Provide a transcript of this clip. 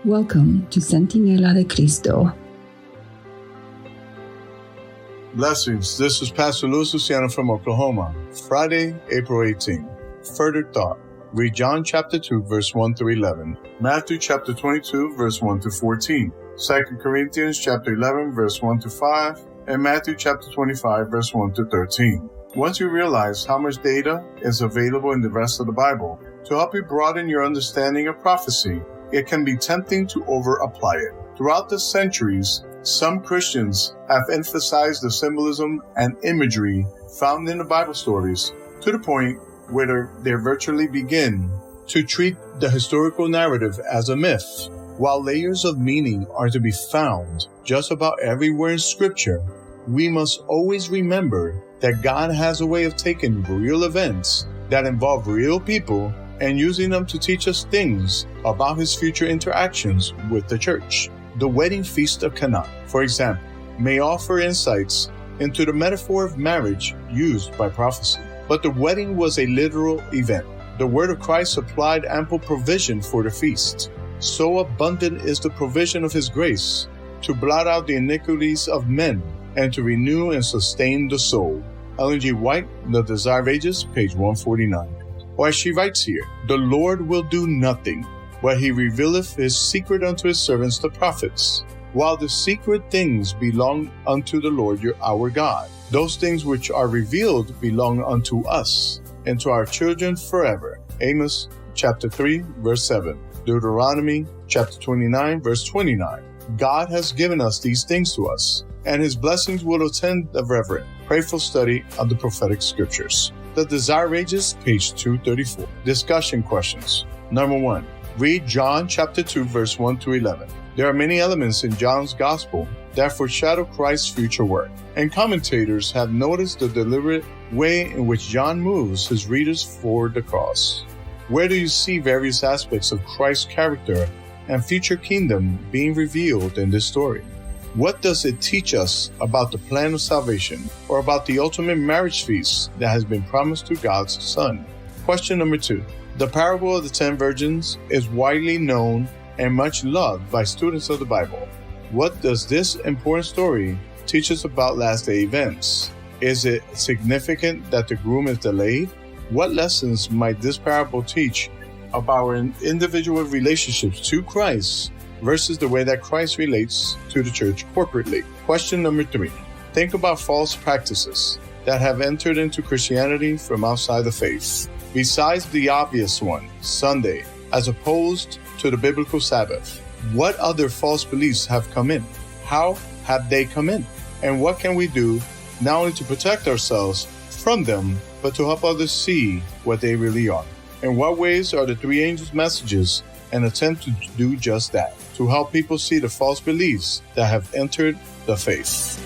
Welcome to Centinela de Cristo. Blessings. This is Pastor Luis Luciano from Oklahoma. Friday, April 18. Further thought. Read John chapter 2, verse 1 through 11. Matthew chapter 22, verse 1 to 14. 2 Corinthians chapter 11, verse 1 to 5. And Matthew chapter 25, verse 1 to 13. Once you realize how much data is available in the rest of the Bible to help you broaden your understanding of prophecy, it can be tempting to over-apply it. Throughout the centuries, some Christians have emphasized the symbolism and imagery found in the Bible stories to the point where they virtually begin to treat the historical narrative as a myth. While layers of meaning are to be found just about everywhere in Scripture, we must always remember that God has a way of taking real events that involve real people and using them to teach us things about His future interactions with the church. The wedding feast of Cana, for example, may offer insights into the metaphor of marriage used by prophecy. But the wedding was a literal event. The word of Christ supplied ample provision for the feast. So abundant is the provision of His grace to blot out the iniquities of men and to renew and sustain the soul. Ellen G. White, The Desire of Ages, page 149. Or as she writes here, the Lord will do nothing, but He revealeth His secret unto His servants the prophets. While the secret things belong unto the Lord our God, those things which are revealed belong unto us, and to our children forever. Amos chapter 3, verse 7. Deuteronomy chapter 29, verse 29. God has given us these things to us, and His blessings will attend the reverent, prayerful study of the prophetic scriptures. The Desire of Ages, page 234. Discussion questions. Number 1. Read John chapter 2, verse 1 to 11. There are many elements in John's gospel that foreshadow Christ's future work, and commentators have noticed the deliberate way in which John moves his readers forward the cross. Where do you see various aspects of Christ's character and future kingdom being revealed in this story? What does it teach us about the plan of salvation or about the ultimate marriage feast that has been promised to God's Son? Question number 2. The parable of the 10 virgins is widely known and much loved by students of the Bible. What does this important story teach us about last day events? Is it significant that the groom is delayed? What lessons might this parable teach about our individual relationships to Christ versus the way that Christ relates to the church corporately? Question number 3. Think about false practices that have entered into Christianity from outside the faith. Besides the obvious one, Sunday, as opposed to the biblical Sabbath, what other false beliefs have come in? How have they come in? And what can we do not only to protect ourselves from them, but to help others see what they really are? In what ways are the three angels' messages an attempt to do just that, to help people see the false beliefs that have entered the faith?